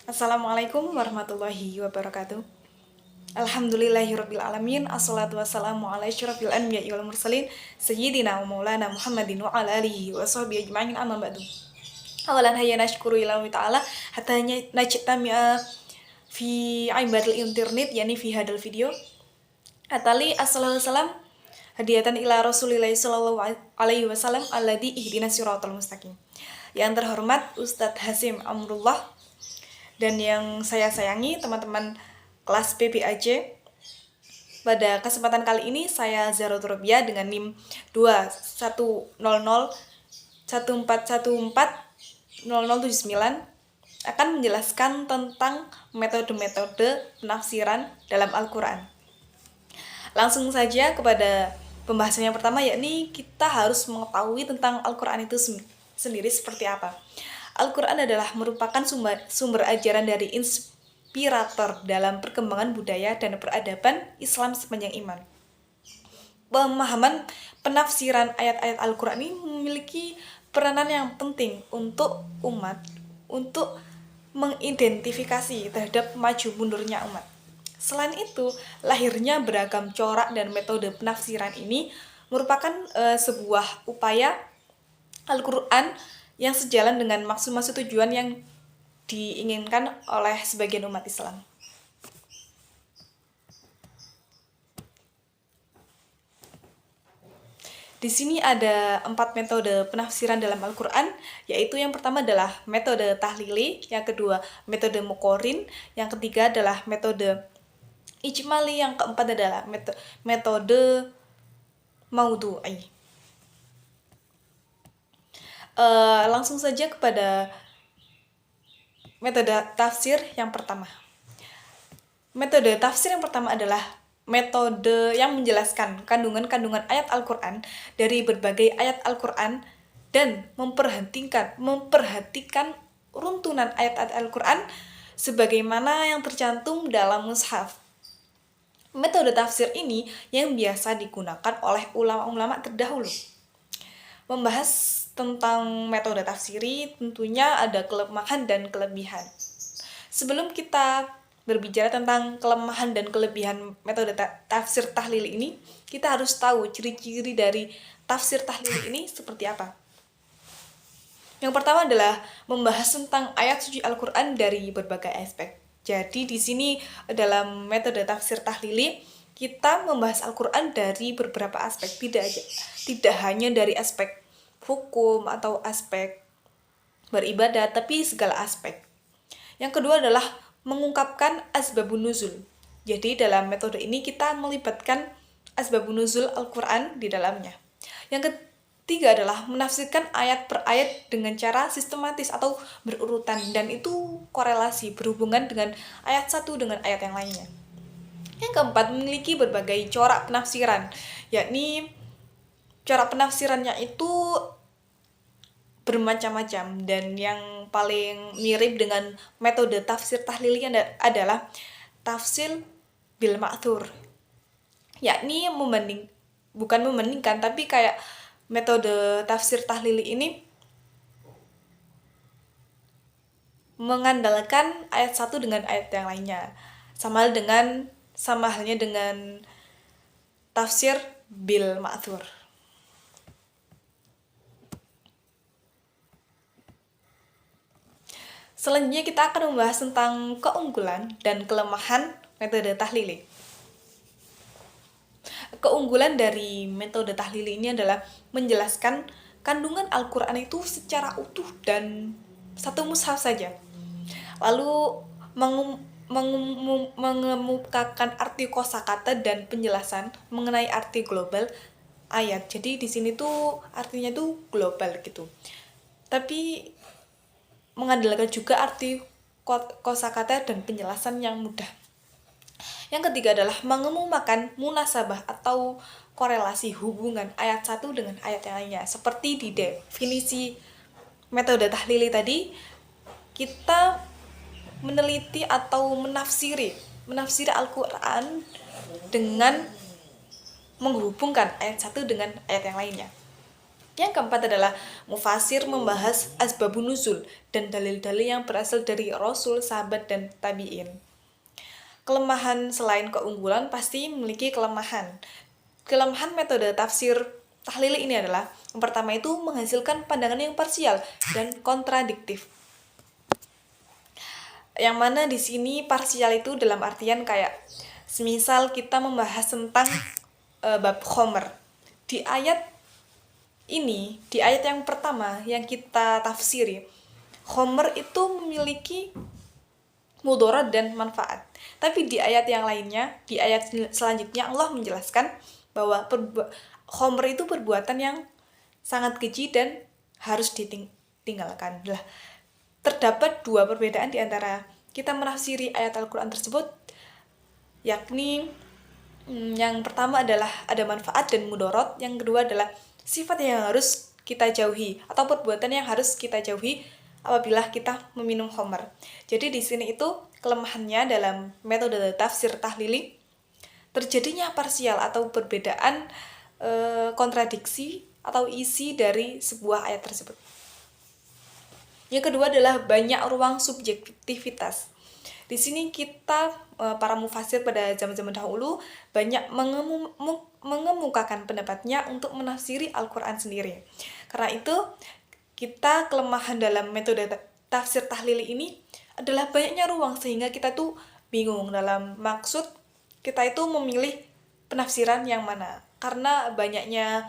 Assalamualaikum warahmatullahi wabarakatuh. Alhamdulillahirabbil alamin. Assalatu wassalamu ala asyrofil anbiya'i wal mursalin sayyidina wa maulana Muhammadin wa ala alihi wa sahbihi ajma'in, amma ba'du. Awalan hayya nashkuru ilahi ta'ala hatta najtami'a fi ibadil internet, yani fi hadal video. Atali assalatu wassalam hadiyatan ila Rasulillahi sallallahu alaihi wasallam alladzi ihdinas siratal mustaqim. Yang terhormat Ustadz Hasim Amrullah dan yang saya sayangi teman-teman kelas PBAJ. Pada kesempatan kali ini saya Zahratul Robiah dengan NIM 210014140079 akan menjelaskan tentang metode-metode penafsiran dalam Al-Quran. Langsung saja kepada pembahasan yang pertama, yakni kita harus mengetahui tentang Al-Quran itu sendiri seperti apa. Al-Quran adalah merupakan sumber ajaran dari inspirator dalam perkembangan budaya dan peradaban Islam sepanjang iman. Pemahaman penafsiran ayat-ayat Al-Quran ini memiliki peranan yang penting untuk umat, untuk mengidentifikasi terhadap maju mundurnya umat. Selain itu, lahirnya beragam corak dan metode penafsiran ini merupakan sebuah upaya Al-Quran yang sejalan dengan maksud-maksud tujuan yang diinginkan oleh sebagian umat Islam. Di sini ada 4 metode penafsiran dalam Al-Quran, yaitu yang pertama adalah metode tahlili, yang kedua metode muqorin, yang ketiga adalah metode ijmali, yang keempat adalah metode maudhu'i. Langsung saja kepada metode tafsir yang pertama. Metode tafsir yang pertama adalah metode yang menjelaskan kandungan-kandungan ayat Al-Quran dari berbagai ayat Al-Quran dan memperhatikan runtunan ayat-ayat Al-Quran sebagaimana yang tercantum dalam mushaf. Metode tafsir ini yang biasa digunakan oleh ulama-ulama terdahulu. Membahas tentang metode tafsiri tentunya ada kelemahan dan kelebihan. Sebelum kita berbicara tentang kelemahan dan kelebihan metode tafsir tahlil ini, kita harus tahu ciri-ciri dari tafsir tahlil ini seperti apa. Yang pertama adalah membahas tentang ayat suci Al-Quran dari berbagai aspek. Jadi di sini dalam metode tafsir tahlili kita membahas Al-Quran dari beberapa aspek, tidak hanya dari aspek hukum atau aspek beribadah, tapi segala aspek. Yang kedua adalah mengungkapkan asbabun nuzul. Jadi dalam metode ini kita melibatkan asbabun nuzul Al-Quran di dalamnya. Yang ketiga adalah menafsirkan ayat per ayat dengan cara sistematis atau berurutan, dan itu korelasi berhubungan dengan ayat satu dengan ayat yang lainnya. Yang keempat, memiliki berbagai corak penafsiran, yakni corak penafsirannya itu bermacam-macam, dan yang paling mirip dengan metode tafsir tahlili adalah tafsir bil ma'thur, yakni bukan membandingkan, tapi kayak metode tafsir tahlili ini mengandalkan ayat satu dengan ayat yang lainnya, sama halnya dengan tafsir bil ma'thur. Selanjutnya kita akan membahas tentang keunggulan dan kelemahan metode tahlili. Keunggulan dari metode tahlili ini adalah menjelaskan kandungan Al-Quran itu secara utuh dan satu mushaf saja. Lalu mengemukakan arti kosakata dan penjelasan mengenai arti global ayat. Jadi di sini tuh artinya tuh global gitu. Tapi mengandalkan juga arti kosakata dan penjelasan yang mudah. Yang ketiga adalah mengemukakan munasabah atau korelasi hubungan ayat satu dengan ayat yang lainnya. Seperti di definisi metode tahlili tadi, kita meneliti atau menafsiri Al-Quran dengan menghubungkan ayat satu dengan ayat yang lainnya. Yang keempat adalah mufasir membahas asbabun nuzul dan dalil-dalil yang berasal dari Rasul, sahabat, dan tabi'in. Kelemahan selain keunggulan pasti memiliki kelemahan. Kelemahan metode tafsir tahlil ini adalah yang pertama itu menghasilkan pandangan yang parsial dan kontradiktif. Yang mana di sini parsial itu dalam artian kayak semisal kita membahas tentang bab khomer. Di ayat yang pertama yang kita tafsiri, khomer itu memiliki mudarat dan manfaat. Tapi di ayat yang lainnya, di ayat selanjutnya Allah menjelaskan bahwa khomer itu perbuatan yang sangat keji dan harus ditinggalkan. Terdapat dua perbedaan di antara kita menafsiri ayat Al-Quran tersebut, yakni yang pertama adalah ada manfaat dan mudarat, yang kedua adalah sifat yang harus kita jauhi atau perbuatan yang harus kita jauhi apabila kita meminum khamr. Jadi di sini itu kelemahannya dalam metode tafsir tahlili terjadinya parsial atau perbedaan kontradiksi atau isi dari sebuah ayat tersebut. Yang kedua adalah banyak ruang subjektivitas. Di sini kita para mufasir pada zaman-zaman dahulu banyak mengemukakan pendapatnya untuk menafsiri Al-Quran sendiri. Karena itu kita kelemahan dalam metode tafsir tahlili ini adalah banyaknya ruang sehingga kita tuh bingung dalam maksud kita itu memilih penafsiran yang mana. Karena banyaknya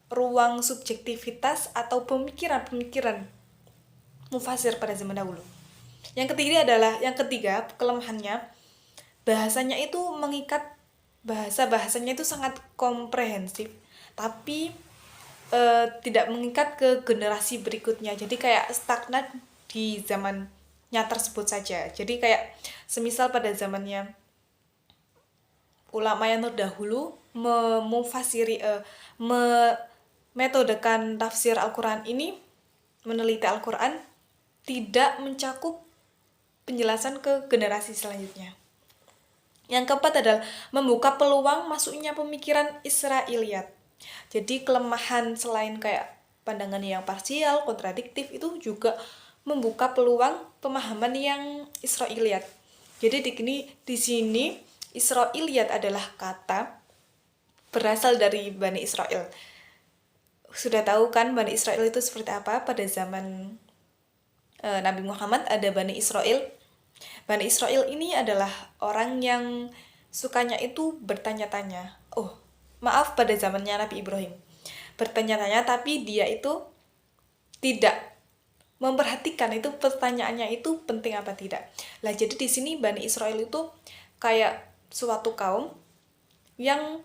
ruang subjektivitas atau pemikiran-pemikiran mufasir pada zaman dahulu. Yang ketiga kelemahannya bahasanya itu mengikat, bahasanya itu sangat komprehensif tapi tidak mengikat ke generasi berikutnya. Jadi kayak stagnan di zamannya tersebut saja. Jadi kayak semisal pada zamannya ulama yang terdahulu metodekan tafsir Al-Quran ini, meneliti Al-Quran, tidak mencakup penjelasan ke generasi selanjutnya. Yang keempat adalah membuka peluang masuknya pemikiran Israiliyat. Jadi kelemahan selain kayak pandangan yang parsial, kontradiktif, itu juga membuka peluang pemahaman yang Israiliyat. Jadi di sini Israiliyat adalah kata berasal dari Bani Israel. Sudah tahu kan Bani Israel itu seperti apa? Pada zaman Nabi Muhammad ada Bani Israel. Bani Israel ini adalah orang yang sukanya itu bertanya-tanya. Pada zamannya Nabi Ibrahim. Bertanya-tanya tapi dia itu tidak memperhatikan itu pertanyaannya itu penting apa tidak. Jadi di sini Bani Israel itu kayak suatu kaum yang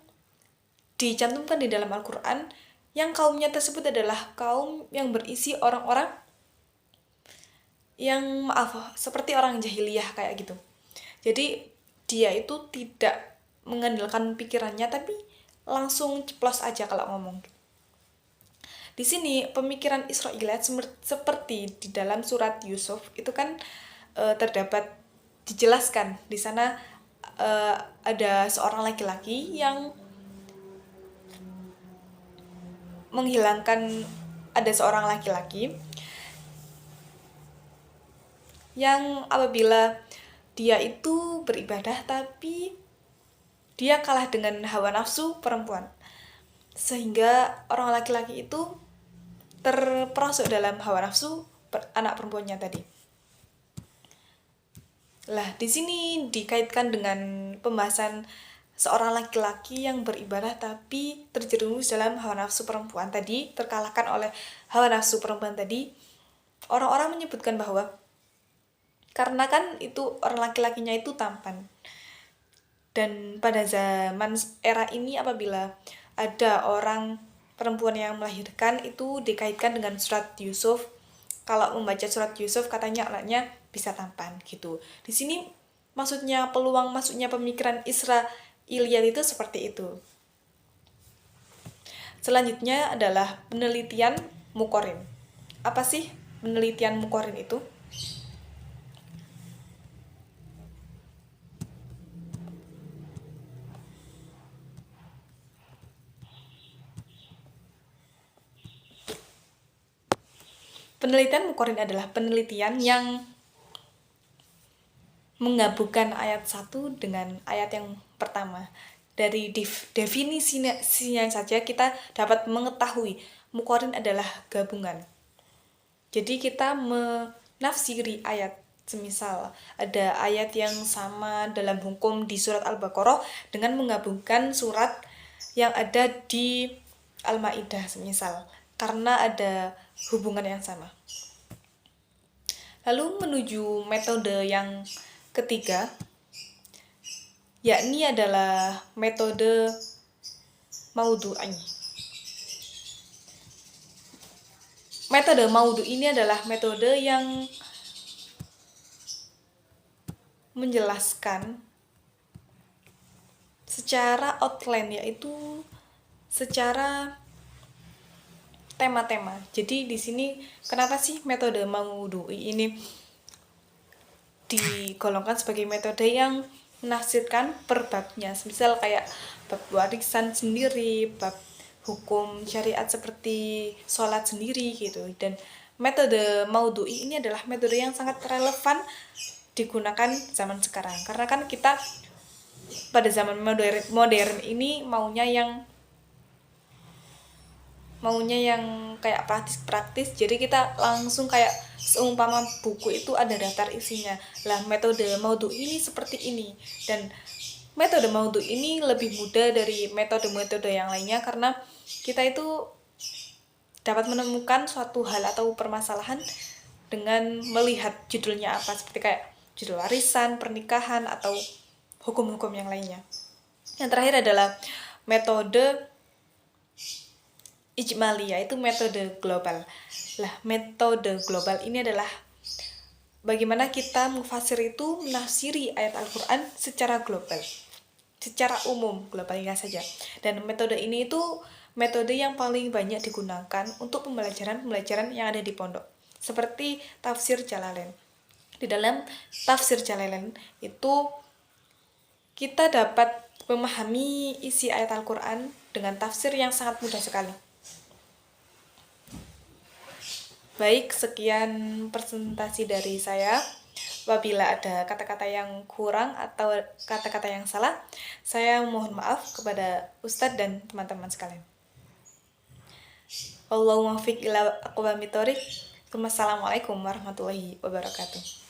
dicantumkan di dalam Al-Quran, yang kaumnya tersebut adalah kaum yang berisi orang-orang yang seperti orang jahiliyah kayak gitu. Jadi dia itu tidak mengandalkan pikirannya tapi langsung ceplos aja kalau ngomong. Di sini pemikiran Israiliyat seperti di dalam surat Yusuf itu kan terdapat dijelaskan di sana ada seorang laki-laki yang seorang laki-laki yang apabila dia itu beribadah tapi dia kalah dengan hawa nafsu perempuan, sehingga orang laki-laki itu terperosok dalam hawa nafsu anak perempuannya tadi. Di sini dikaitkan dengan pembahasan seorang laki-laki yang beribadah tapi terjerumus dalam hawa nafsu perempuan tadi, terkalahkan oleh hawa nafsu perempuan tadi. Orang-orang menyebutkan bahwa karena kan itu orang laki-lakinya itu tampan. Dan pada zaman era ini apabila ada orang perempuan yang melahirkan itu dikaitkan dengan surat Yusuf. Kalau membaca surat Yusuf katanya anaknya bisa tampan gitu. Di sini maksudnya peluang masuknya pemikiran Israiliyat itu seperti itu. Selanjutnya adalah penelitian Muqarrin. Apa sih penelitian Muqarrin itu? Penelitian Muqarrin adalah penelitian yang menggabungkan ayat 1 dengan ayat yang pertama. Dari definisinya saja kita dapat mengetahui Muqarrin adalah gabungan. Jadi kita menafsiri ayat, semisal ada ayat yang sama dalam hukum di surat Al-Baqarah dengan menggabungkan surat yang ada di Al-Maidah semisal, karena ada hubungan yang sama. Lalu menuju metode yang ketiga, yakni adalah metode maudhu'i. Metode maudhu ini adalah metode yang menjelaskan secara outline, yaitu secara tema-tema. Jadi di sini kenapa sih metode maudhu'i ini digolongkan sebagai metode yang menafsirkan per babnya, misal kayak bab warisan sendiri, bab hukum syariat seperti sholat sendiri gitu. Dan metode maudhu'i ini adalah metode yang sangat relevan digunakan zaman sekarang, karena kan kita pada zaman modern ini maunya yang kayak praktis, jadi kita langsung kayak seumpama buku itu ada daftar isinya. Lah metode maudhu'i ini seperti ini, dan metode maudhu'i ini lebih mudah dari metode-metode yang lainnya karena kita itu dapat menemukan suatu hal atau permasalahan dengan melihat judulnya apa, seperti kayak judul warisan, pernikahan, atau hukum-hukum yang lainnya. Yang terakhir adalah metode ijmali, yaitu metode global. Lah, metode global ini adalah bagaimana kita mufasir itu menafsiri ayat Al-Quran secara global, secara umum, globalnya saja. Dan metode ini itu metode yang paling banyak digunakan untuk pembelajaran yang ada di pondok, seperti tafsir Jalalain. Di dalam tafsir Jalalain itu kita dapat memahami isi ayat Al-Quran dengan tafsir yang sangat mudah sekali. Baik, sekian presentasi dari saya. Apabila ada kata-kata yang kurang atau kata-kata yang salah, saya mohon maaf kepada Ustadz dan teman-teman sekalian. Wallahul muwaffiq ila aqwamit thoriq. Wassalamualaikum warahmatullahi wabarakatuh.